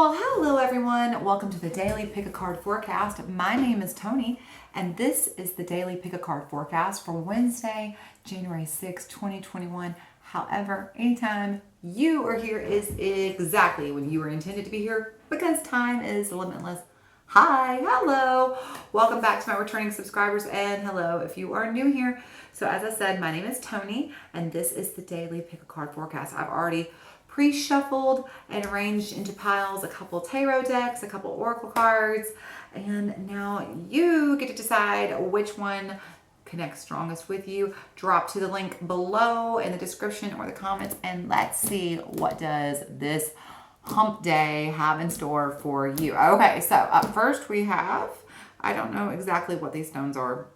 Well, hello everyone. Welcome to the Daily Pick a Card Forecast. My name is Tony, and this is the Daily Pick a Card Forecast for Wednesday, January 6, 2021. However, anytime you are here is exactly when you were intended to be here because time is limitless. Hi, hello. Welcome back to my returning subscribers, and hello if you are new here. So as I said, my name is Tony, and this is the Daily Pick a Card Forecast. I've already pre-shuffled and arranged into piles a couple tarot decks, a couple oracle cards, and now you get to decide which one connects strongest with you. Drop to the link below in the description or the comments, and let's see what does this hump day have in store for you. Okay, so up first we have, I don't know exactly what these stones are,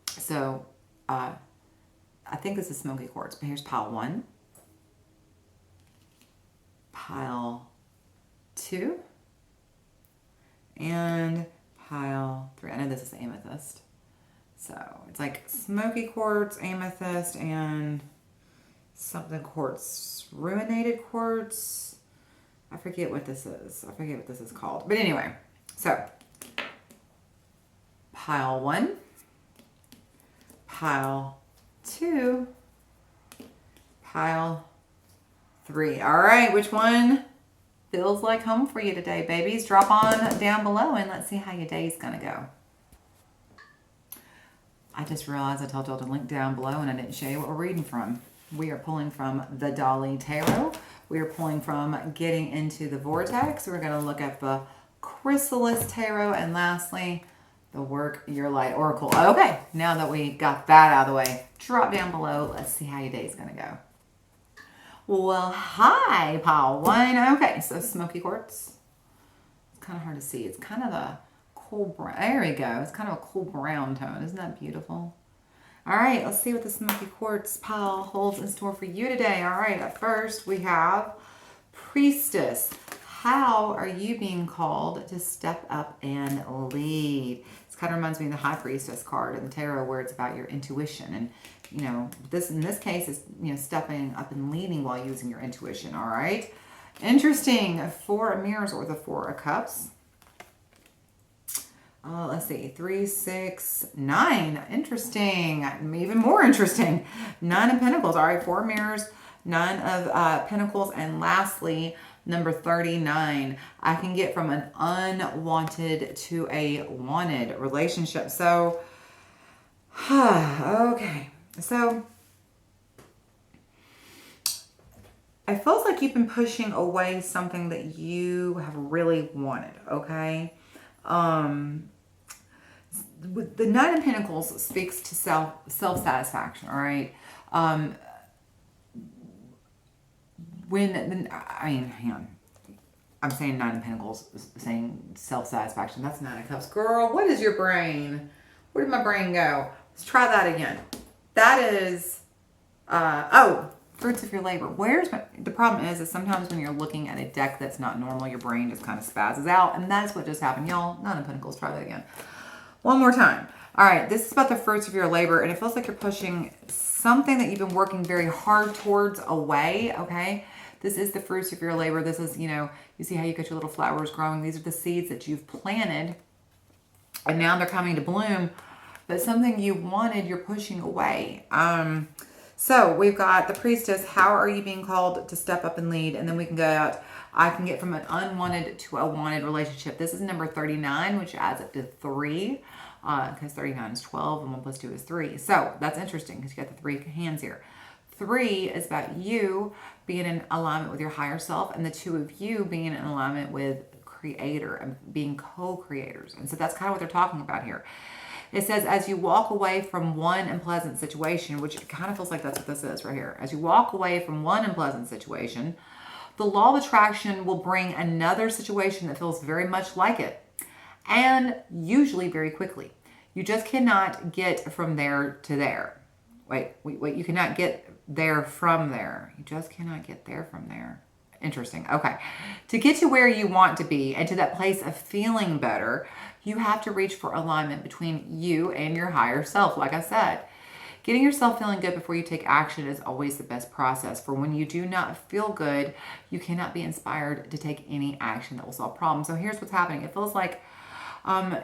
so I think this is smoky quartz, but here's pile 1, pile 2, and pile 3. I know this is amethyst. So it's like smoky quartz, amethyst, and something quartz, ruinated quartz. I forget what this is. I forget what this is called. But anyway, so pile 1, pile 2, pile 3. All right, which one feels like home for you today, babies? Drop on down below and let's see how your day's gonna go. I just realized I told y'all to link down below and I didn't show you what we're reading from. We are pulling from the Dolly Tarot. We are pulling from Getting into the Vortex. We're gonna look at the Chrysalis Tarot, and lastly, the Work Your Light Oracle. Okay, now that we got that out of the way, drop down below. Let's see how your day's gonna go. Well, hi, pile 1. Okay, so smoky quartz. It's kind of hard to see. It's kind of a cool brown. There we go. It's kind of a cool brown tone. Isn't that beautiful? All right, let's see what the smoky quartz pile holds in store for you today. All right, at first we have Priestess. How are you being called to step up and lead? This kind of reminds me of the High Priestess card in the tarot, where it's about your intuition. And, you know, this in this case is, you know, stepping up and leading while using your intuition. All right. Interesting. 4 of Mirrors or the 4 of Cups. Let's see. 3, 6, 9. Interesting. Even more interesting. 9 of Pentacles. All right. 4 Mirrors, 9 of Pentacles, and lastly, number 39. I can get from an unwanted to a wanted relationship. So, okay. So, it feels like you've been pushing away something that you have really wanted, okay? The 9 of Pentacles speaks to self-satisfaction, all right? Hang on. I'm saying 9 of Pentacles, saying self-satisfaction. That's 9 of Cups. Girl, what is your brain? Where did my brain go? Let's try that again. That is, fruits of your labor. The problem is sometimes when you're looking at a deck that's not normal, your brain just kind of spazzes out, and that's what just happened. Y'all, 9 of Pentacles, try that again. One more time. All right, this is about the fruits of your labor, and it feels like you're pushing something that you've been working very hard towards away, okay? This is the fruits of your labor. This is, you know, you see how you got your little flowers growing. These are the seeds that you've planted, and now they're coming to bloom. But something you wanted, you're pushing away. So we've got the Priestess. How are you being called to step up and lead? And then we can go out. I can get from an unwanted to a wanted relationship. This is number 39, which adds up to 3. Because 39 is 12 and 1 plus 2 is 3. So that's interesting because you got the 3 hands here. 3 is about you being in alignment with your higher self, and the 2 of you being in alignment with Creator and being co-creators. And so that's kind of what they're talking about here. It says, as you walk away from one unpleasant situation, which kind of feels like that's what this is right here. As you walk away from one unpleasant situation, the law of attraction will bring another situation that feels very much like it, and usually very quickly. You just cannot get from there to there. Wait, you cannot get there from there. You just cannot get there from there. Interesting. Okay. To get to where you want to be and to that place of feeling better, you have to reach for alignment between you and your higher self, like I said. Getting yourself feeling good before you take action is always the best process. For when you do not feel good, you cannot be inspired to take any action that will solve problems. So here's what's happening. It feels like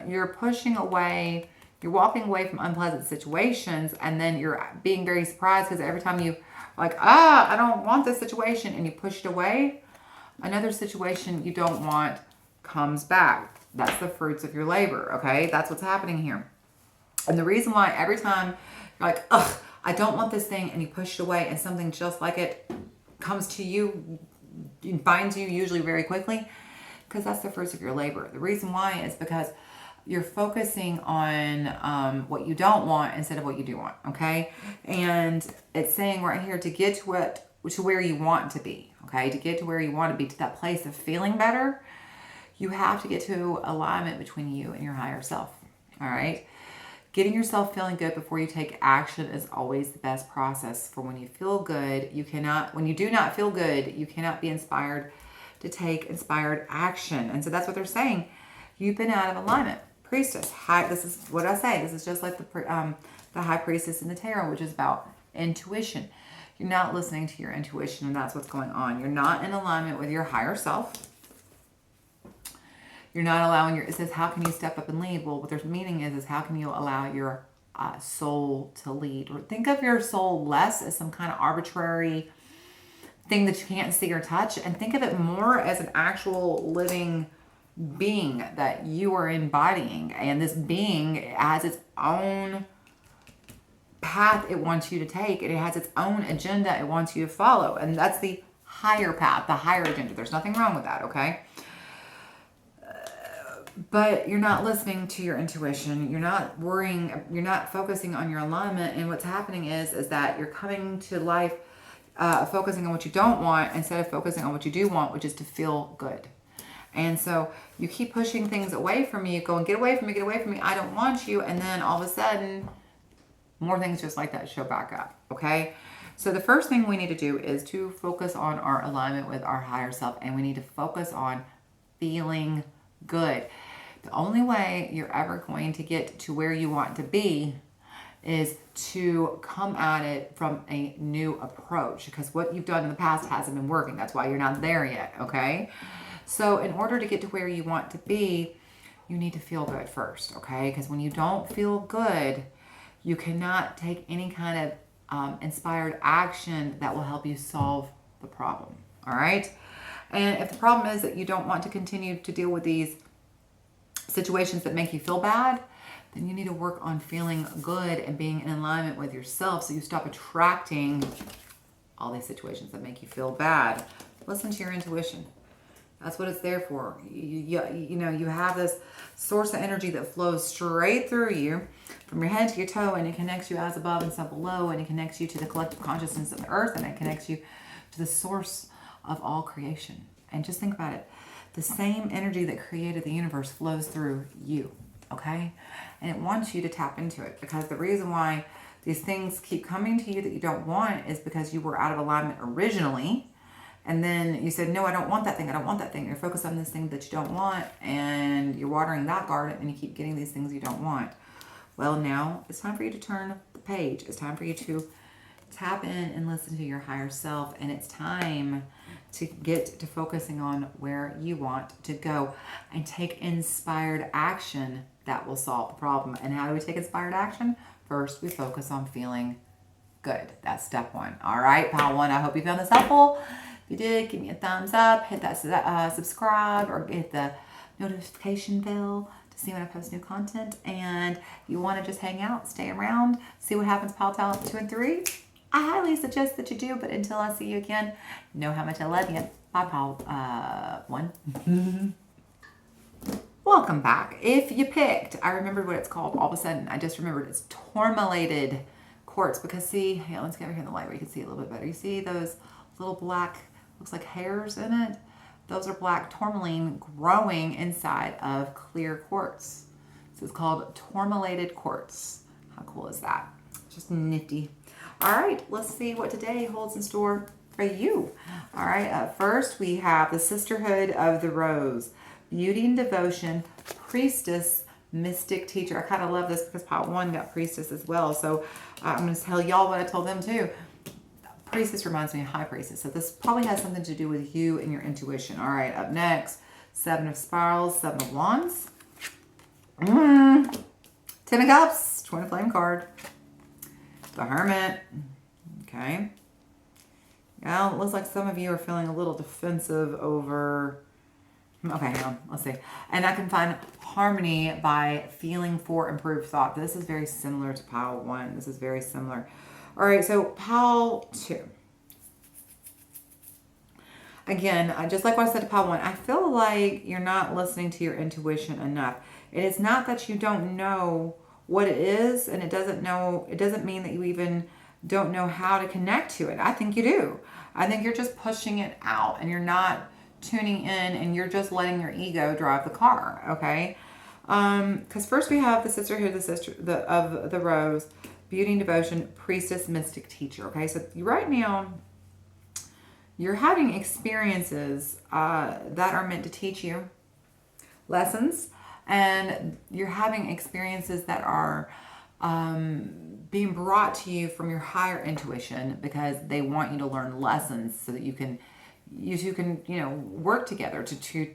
you're pushing away, you're walking away from unpleasant situations, and then you're being very surprised because every time you like, I don't want this situation, and you push it away, another situation you don't want comes back. That's the fruits of your labor, okay? That's what's happening here. And the reason why every time you're like, I don't want this thing, and you push it away, and something just like it comes to you, finds you usually very quickly, because that's the fruits of your labor. The reason why is because you're focusing on what you don't want instead of what you do want, okay? And it's saying right here to get to where you want to be, okay? To get to where you want to be, to that place of feeling better, you have to get to alignment between you and your higher self, all right? Getting yourself feeling good before you take action is always the best process. For when you feel good, when you do not feel good, you cannot be inspired to take inspired action. And so that's what they're saying. You've been out of alignment. Priestess, this is what I say. This is just like the high priestess in the tarot, which is about intuition. You're not listening to your intuition, and that's what's going on. You're not in alignment with your higher self. You're not allowing it says, how can you step up and lead? Well, what their meaning is how can you allow your soul to lead? Or think of your soul less as some kind of arbitrary thing that you can't see or touch, and think of it more as an actual living being that you are embodying. And this being has its own path it wants you to take, and it has its own agenda it wants you to follow. And that's the higher path, the higher agenda. There's nothing wrong with that, okay? But you're not listening to your intuition. You're not worrying. You're not focusing on your alignment. And what's happening is that you're coming to life focusing on what you don't want instead of focusing on what you do want, which is to feel good. And so you keep pushing things away from you, going, get away from me, get away from me. I don't want you. And then all of a sudden, more things just like that show back up. Okay. So the first thing we need to do is to focus on our alignment with our higher self. And we need to focus on feeling good. The only way you're ever going to get to where you want to be is to come at it from a new approach, because what you've done in the past hasn't been working. That's why you're not there yet, okay? So in order to get to where you want to be, you need to feel good first, okay? Because when you don't feel good, you cannot take any kind of inspired action that will help you solve the problem, all right? And if the problem is that you don't want to continue to deal with these situations that make you feel bad, then you need to work on feeling good and being in alignment with yourself so you stop attracting all these situations that make you feel bad. Listen to your intuition. That's what it's there for. You know, you have this source of energy that flows straight through you from your head to your toe, and it connects you as above and so below, and it connects you to the collective consciousness of the earth, and it connects you to the source of all creation. And just think about it. The same energy that created the universe flows through you, okay? And it wants you to tap into it, because the reason why these things keep coming to you that you don't want is because you were out of alignment originally. And then you said, no, I don't want that thing. I don't want that thing. You're focused on this thing that you don't want, and you're watering that garden, and you keep getting these things you don't want. Well, now it's time for you to turn the page. It's time for you to tap in and listen to your higher self. And it's time to get to focusing on where you want to go and take inspired action that will solve the problem. And how do we take inspired action? First, we focus on feeling good. That's step one. All right, pile one, I hope you found this helpful. If you did, give me a thumbs up, hit that subscribe, or hit the notification bell to see when I post new content. And if you want to just hang out, stay around, see what happens, pile 2 and 3, I highly suggest that you do. But until I see you again, know how much I love you. Bye, pile 1. Welcome back. If you picked, I remembered what it's called. All of a sudden, I just remembered it's tourmalated quartz. Because see, yeah, let's get over here in the light where you can see it a little bit better. You see those little black, looks like hairs in it? Those are black tourmaline growing inside of clear quartz. So it's called tourmalated quartz. How cool is that? Just nifty. All right, let's see what today holds in store for you. All right, first we have the Sisterhood of the Rose. Beauty and devotion, priestess, mystic teacher. I kind of love this because pile 1 got priestess as well. So I'm going to tell y'all what I told them too. Priestess reminds me of high priestess. So this probably has something to do with you and your intuition. All right, up next, 7 of spirals, 7 of wands. 10 of cups, twin flame card. The hermit. Okay. Well, it looks like some of you are feeling a little defensive over... Okay, hang on. Let's see. And I can find harmony by feeling for improved thought. This is very similar to pile 1. This is very similar. All right, so pile 2. Again, just like what I said to pile 1, I feel like you're not listening to your intuition enough. It is not that you don't know what it is, and it doesn't mean that you even don't know how to connect to it. I think you do. I think you're just pushing it out, and you're not tuning in, and you're just letting your ego drive the car, okay? Because first we have the sister here, of the rose, beauty and devotion, priestess, mystic teacher, okay? So right now, you're having experiences that are meant to teach you lessons, and you're having experiences that are being brought to you from your higher intuition because they want you to learn lessons so that you can work together to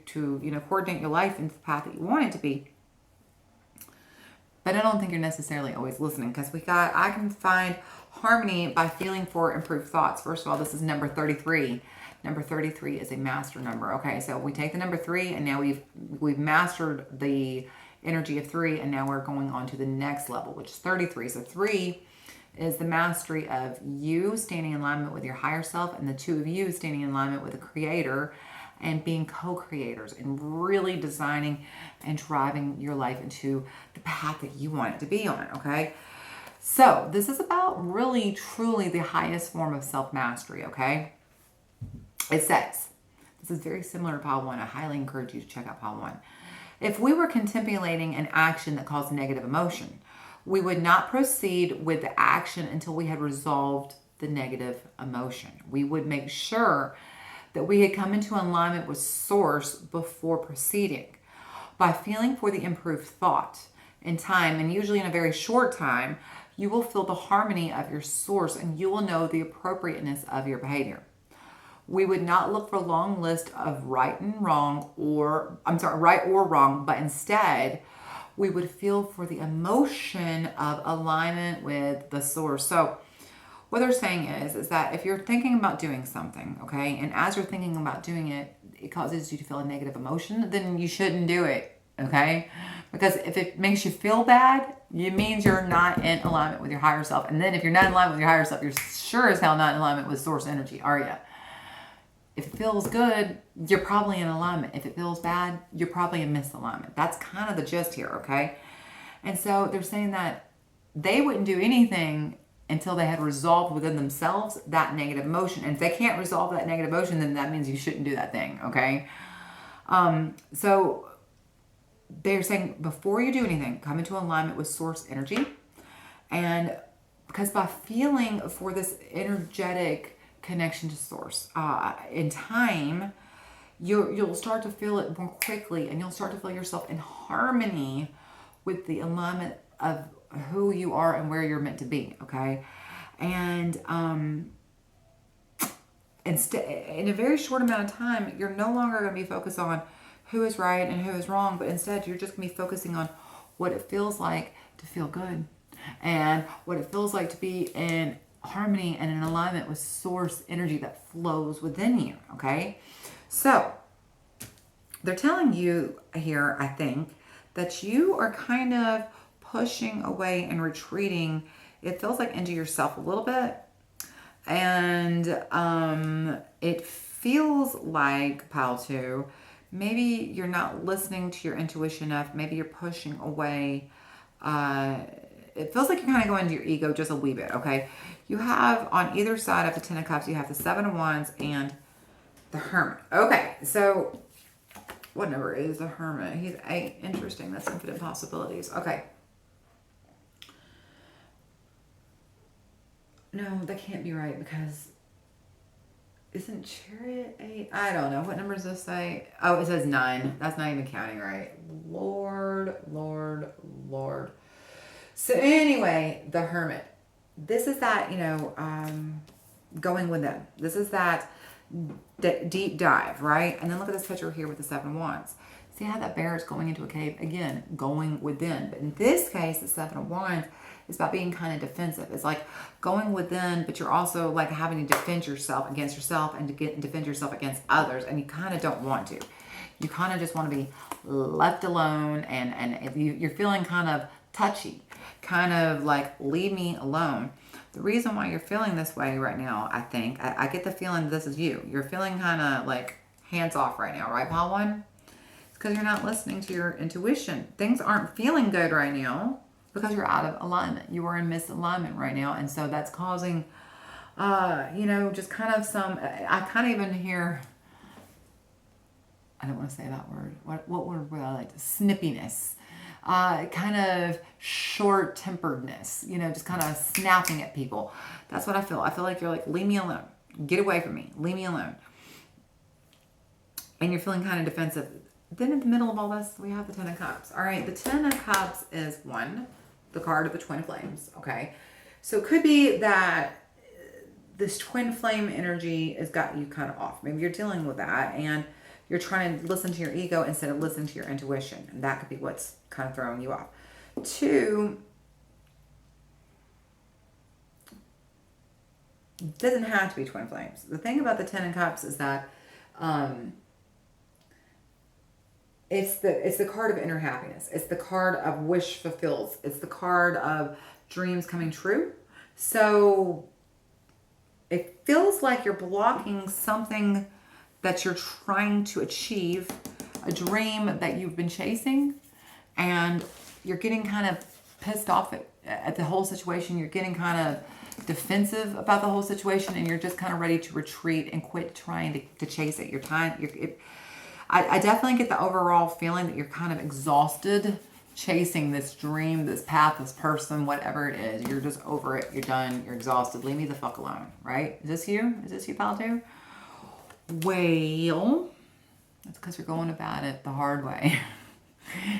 coordinate your life into the path that you want it to be. But I don't think you're necessarily always listening, because I can find harmony by feeling for improved thoughts. First of all, this is number 33. Number 33 is a master number. Okay, so we take the number 3, and now we've mastered the energy of 3, and now we're going on to the next level, which is 33. So 3 is the mastery of you standing in alignment with your higher self, and the 2 of you standing in alignment with the creator and being co-creators and really designing and driving your life into the path that you want it to be on, okay? So this is about really, truly the highest form of self-mastery, okay? It says, this is very similar to pile 1. I highly encourage you to check out pile 1. If we were contemplating an action that caused negative emotion, we would not proceed with the action until we had resolved the negative emotion. We would make sure that we had come into alignment with source before proceeding. By feeling for the improved thought in time, and usually in a very short time, you will feel the harmony of your source, and you will know the appropriateness of your behavior. We would not look for a long list of right or wrong, but instead we would feel for the emotion of alignment with the source. So what they're saying is that if you're thinking about doing something, okay, and as you're thinking about doing it, it causes you to feel a negative emotion, then you shouldn't do it, okay? Because if it makes you feel bad, it means you're not in alignment with your higher self. And then if you're not in alignment with your higher self, you're sure as hell not in alignment with source energy, are you? If it feels good, you're probably in alignment. If it feels bad, you're probably in misalignment. That's kind of the gist here, okay? And so they're saying that they wouldn't do anything until they had resolved within themselves that negative emotion. And if they can't resolve that negative emotion, then that means you shouldn't do that thing, okay? So they're saying before you do anything, come into alignment with source energy. And because by feeling for this energetic connection to source in time, you'll start to feel it more quickly, and you'll start to feel yourself in harmony with the alignment of who you are and where you're meant to be, okay? And in a very short amount of time, you're no longer going to be focused on who is right and who is wrong, but instead you're just going to be focusing on what it feels like to feel good, and what it feels like to be in harmony and in alignment with source energy that flows within you, okay? So they're telling you here, I think, that you are kind of pushing away and retreating, it feels like, into yourself a little bit. And it feels like, pile 2, maybe you're not listening to your intuition enough. Maybe you're pushing away. It feels like you're kind of going to your ego just a wee bit, okay? You have on either side of the 10 of Cups, you have the 7 of Wands and the Hermit. Okay, so what number is the Hermit? He's 8. Interesting. That's infinite possibilities. Okay. No, that can't be right, because Isn't Chariot 8? I don't know. What number does this say? Oh, it says 9. That's not even counting right. Lord, Lord, Lord. So anyway, the Hermit. This is that, going within. This is that deep dive, right? And then look at this picture here with the 7 of Wands. See how that bear is going into a cave? Again, going within. But in this case, the 7 of Wands is about being kind of defensive. It's like going within, but you're also like having to defend yourself against yourself and to defend yourself against others. And you kind of don't want to. You kind of just want to be left alone. And if you're feeling kind of touchy, kind of like, leave me alone. The reason why you're feeling this way right now, I think, I get the feeling this is you. You're feeling kind of like hands off right now, right, Pile One? It's because you're not listening to your intuition. Things aren't feeling good right now because you're out of alignment. You are in misalignment right now. And so that's causing, just kind of I kind of even hear, I don't want to say that word. What word would I like? Snippiness. Kind of short-temperedness, just kind of snapping at people. That's what I feel. I feel like you're like, leave me alone. Get away from me. Leave me alone. And you're feeling kind of defensive. Then in the middle of all this, we have the 10 of Cups. All right, the 10 of Cups is the card of the twin flames, okay? So it could be that this twin flame energy has got you kind of off. Maybe you're dealing with that, and you're trying to listen to your ego instead of listening to your intuition. And that could be what's kind of throwing you off. 2, it doesn't have to be twin flames. The thing about the 10 of Cups is that it's the card of inner happiness. It's the card of wish fulfills. It's the card of dreams coming true. So it feels like you're blocking something that you're trying to achieve, a dream that you've been chasing, and you're getting kind of pissed off at the whole situation. You're getting kind of defensive about the whole situation, and you're just kind of ready to retreat and quit trying to chase it. I definitely get the overall feeling that you're kind of exhausted chasing this dream, this path, this person, whatever it is. You're just over it. You're done. You're exhausted. Leave me the fuck alone, right? Is this you? Is this you, pal, too? Well, that's because you're going about it the hard way.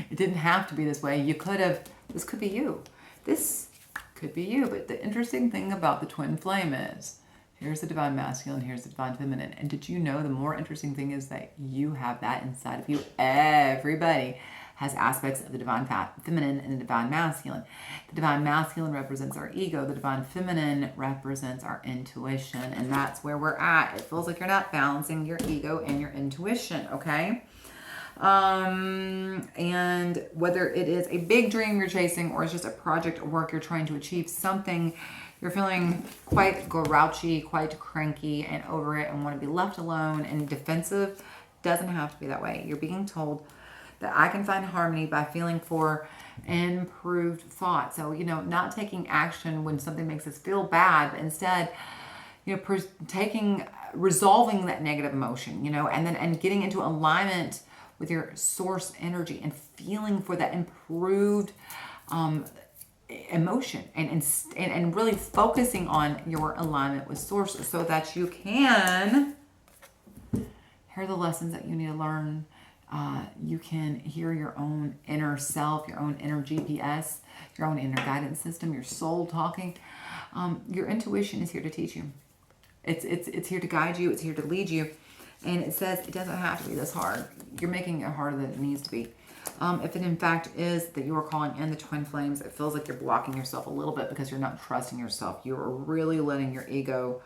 It didn't have to be this way. This could be you. This could be you. But the interesting thing about the twin flame is, here's the divine masculine, here's the divine feminine. And did you know the more interesting thing is that you have that inside of you? Everybody has aspects of the divine feminine and the divine masculine. The divine masculine represents our ego. The divine feminine represents our intuition. And that's where we're at. It feels like you're not balancing your ego and your intuition, okay? And whether it is a big dream you're chasing or it's just a project or work you're trying to achieve, something you're feeling quite grouchy, quite cranky and over it and want to be left alone and defensive, doesn't have to be that way. You're being told that I can find harmony by feeling for improved thought. So, not taking action when something makes us feel bad, but instead, resolving that negative emotion, and getting into alignment with your source energy and feeling for that improved emotion and really focusing on your alignment with source so that you can hear the lessons that you need to learn. You can hear your own inner self, your own inner GPS, your own inner guidance system, your soul talking. Your intuition is here to teach you. It's here to guide you. It's here to lead you. And it says it doesn't have to be this hard. You're making it harder than it needs to be. If it in fact is that you are calling in the twin flames, it feels like you're blocking yourself a little bit because you're not trusting yourself. You are really letting your ego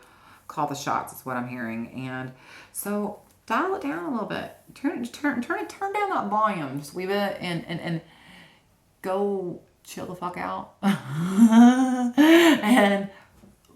call the shots, is what I'm hearing. And so dial it down a little bit. Turn down that volume. Just leave it and go chill the fuck out. And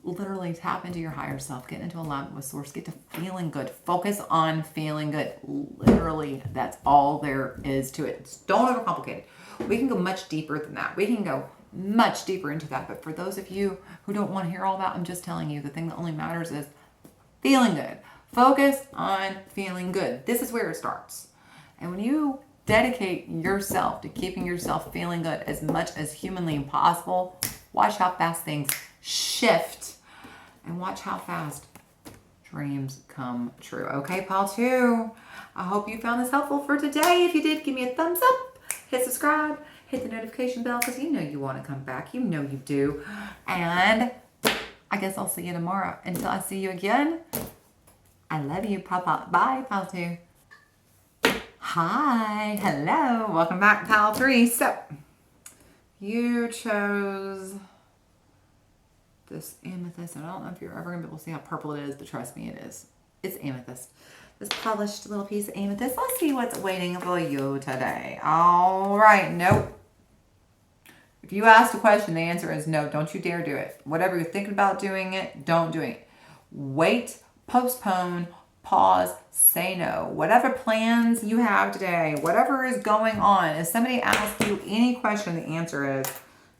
literally tap into your higher self. Get into alignment with source. Get to feeling good. Focus on feeling good. Literally, that's all there is to it. Don't overcomplicate it. We can go much deeper than that. We can go much deeper into that. But for those of you who don't want to hear all that, I'm just telling you the thing that only matters is feeling good. Focus on feeling good. This is where it starts. And when you dedicate yourself to keeping yourself feeling good as much as humanly possible, watch how fast things shift and watch how fast dreams come true. Okay, pile 2. I hope you found this helpful for today. If you did, give me a thumbs up, hit subscribe, hit the notification bell because you know you want to come back. You know you do. And I guess I'll see you tomorrow. Until I see you again, I love you. Bye, pile 2. Hi, hello, welcome back, pile 3. So, you chose this amethyst. I don't know if you're ever going to be able to see how purple it is, but trust me, it is. It's amethyst. This polished little piece of amethyst. Let's see what's waiting for you today. All right, nope. If you asked a question, the answer is no. Don't you dare do it. Whatever you're thinking about doing it, don't do it. Wait, postpone, pause, say no. Whatever plans you have today, whatever is going on, if somebody asks you any question, the answer is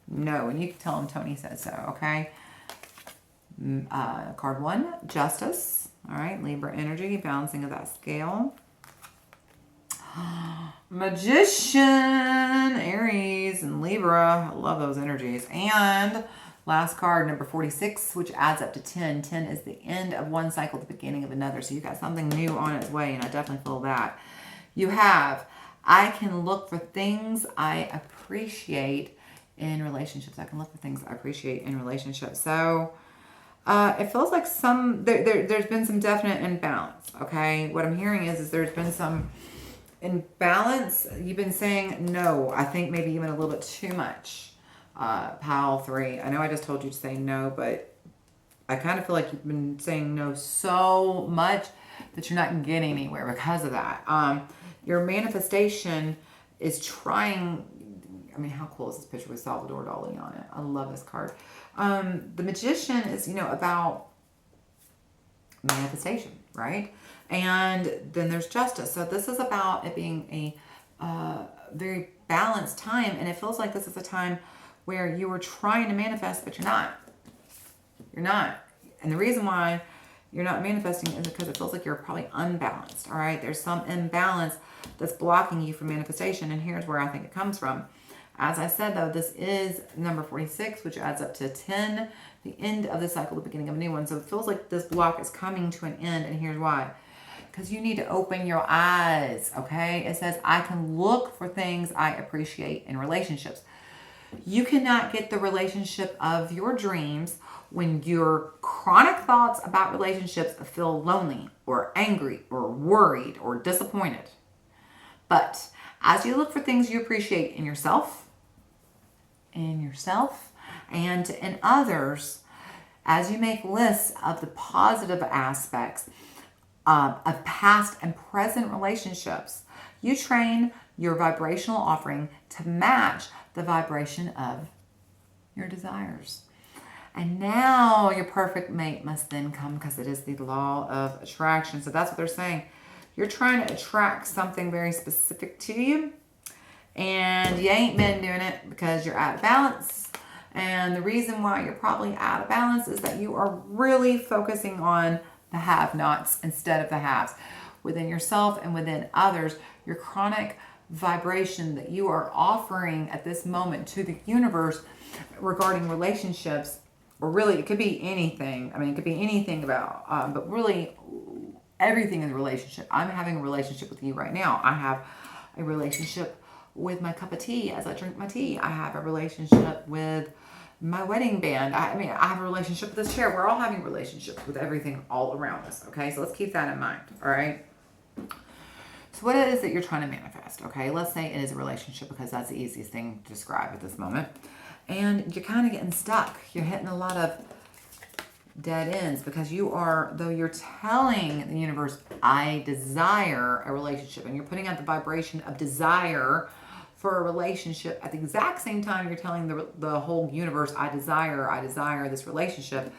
no. And you can tell them Tony said so, okay? Card 1, Justice. All right, Libra energy, balancing of that scale. Magician, Aries, and Libra. I love those energies. And last card, number 46, which adds up to 10. 10 is the end of one cycle, the beginning of another. So you got something new on its way, and I definitely feel that. You have, I can look for things I appreciate in relationships. I can look for things I appreciate in relationships. So it feels like there's been some definite imbalance, okay? What I'm hearing is there's been some imbalance. You've been saying no, I think maybe even a little bit too much. Pile 3. I know I just told you to say no, but I kind of feel like you've been saying no so much that you're not getting anywhere because of that. Your manifestation is trying. I mean, how cool is this picture with Salvador Dali on it? I love this card. The Magician is, about manifestation, right? And then there's Justice. So this is about it being a very balanced time. And it feels like this is a time where you were trying to manifest, but you're not. You're not. And the reason why you're not manifesting is because it feels like you're probably unbalanced, all right? There's some imbalance that's blocking you from manifestation. And here's where I think it comes from. As I said, though, this is number 46, which adds up to 10, the end of the cycle, the beginning of a new one. So it feels like this block is coming to an end, and here's why. Because you need to open your eyes, okay? It says, I can look for things I appreciate in relationships. You cannot get the relationship of your dreams when your chronic thoughts about relationships feel lonely or angry or worried or disappointed. But as you look for things you appreciate in yourself, and in others, as you make lists of the positive aspects of past and present relationships, you train your vibrational offering to match the vibration of your desires. And now your perfect mate must then come, because it is the law of attraction. So that's what they're saying. You're trying to attract something very specific to you, and you ain't been doing it because you're out of balance. And the reason why you're probably out of balance is that you are really focusing on the have-nots instead of the haves. Within yourself and within others, your chronic vibration that you are offering at this moment to the universe regarding relationships, or really it could be anything. I mean, it could be anything about, but really everything in the relationship. I'm having a relationship with you right now. I have a relationship with my cup of tea as I drink my tea. I have a relationship with my wedding band. I have a relationship with this chair. We're all having relationships with everything all around us. Okay, so let's keep that in mind. All right. So what it is that you're trying to manifest, okay? Let's say it is a relationship, because that's the easiest thing to describe at this moment. And you're kind of getting stuck. You're hitting a lot of dead ends, because you are, though you're telling the universe, I desire a relationship, and you're putting out the vibration of desire for a relationship, at the exact same time you're telling the whole universe, I desire this relationship.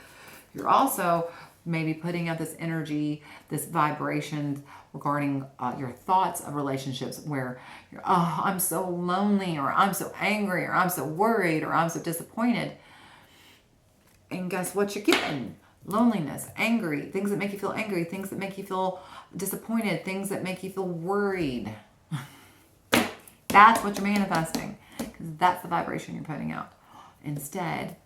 You're also maybe putting out this energy, this vibration regarding your thoughts of relationships, where you're, oh, I'm so lonely, or I'm so angry, or I'm so worried, or I'm so disappointed. And guess what you're getting? Loneliness, angry, things that make you feel angry, things that make you feel disappointed, things that make you feel worried. That's what you're manifesting, because that's the vibration you're putting out. Instead,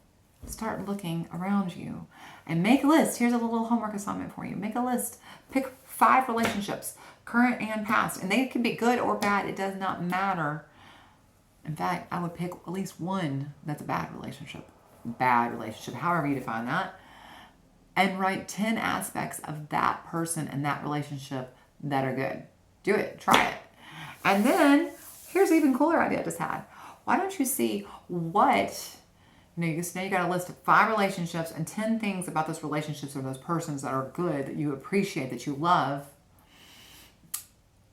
start looking around you and make a list. Here's a little homework assignment for you. Make a list. Pick 5 relationships, current and past, and they can be good or bad. It does not matter. In fact, I would pick at least one that's a bad relationship. Bad relationship, however you define that. And write 10 aspects of that person and that relationship that are good. Do it. Try it. And then, here's an even cooler idea I just had. Why don't you see what, now you got a list of 5 relationships and 10 things about those relationships or those persons that are good, that you appreciate, that you love.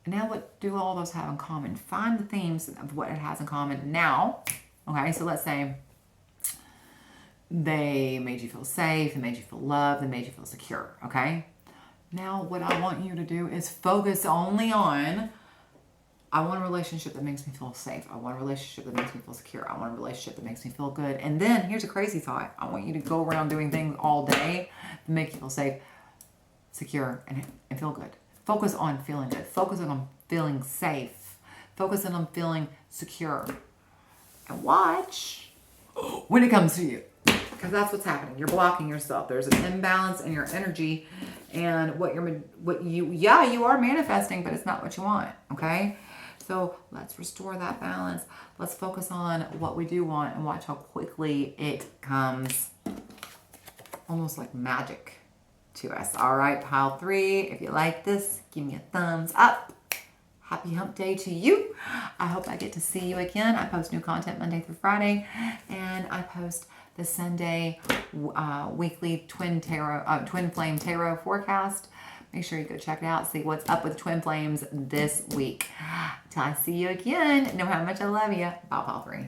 And now what do all those have in common? Find the themes of what it has in common now. Okay, so let's say they made you feel safe, they made you feel loved, they made you feel secure, okay? Now what I want you to do is focus only on, I want a relationship that makes me feel safe. I want a relationship that makes me feel secure. I want a relationship that makes me feel good. And then here's a crazy thought. I want you to go around doing things all day that make you feel safe, secure, and feel good. Focus on feeling good. Focus on feeling safe. Focus on feeling secure. And watch when it comes to you. Because that's what's happening. You're blocking yourself. There's an imbalance in your energy, and you are manifesting, but it's not what you want. Okay? So let's restore that balance. Let's focus on what we do want and watch how quickly it comes, almost like magic to us. All right, pile 3. If you like this, give me a thumbs up. Happy hump day to you. I hope I get to see you again. I post new content Monday through Friday, and I post the Sunday weekly twin flame tarot forecast. Make sure you go check it out. See what's up with twin flames this week. Till I see you again. Know how much I love you. Pile 3.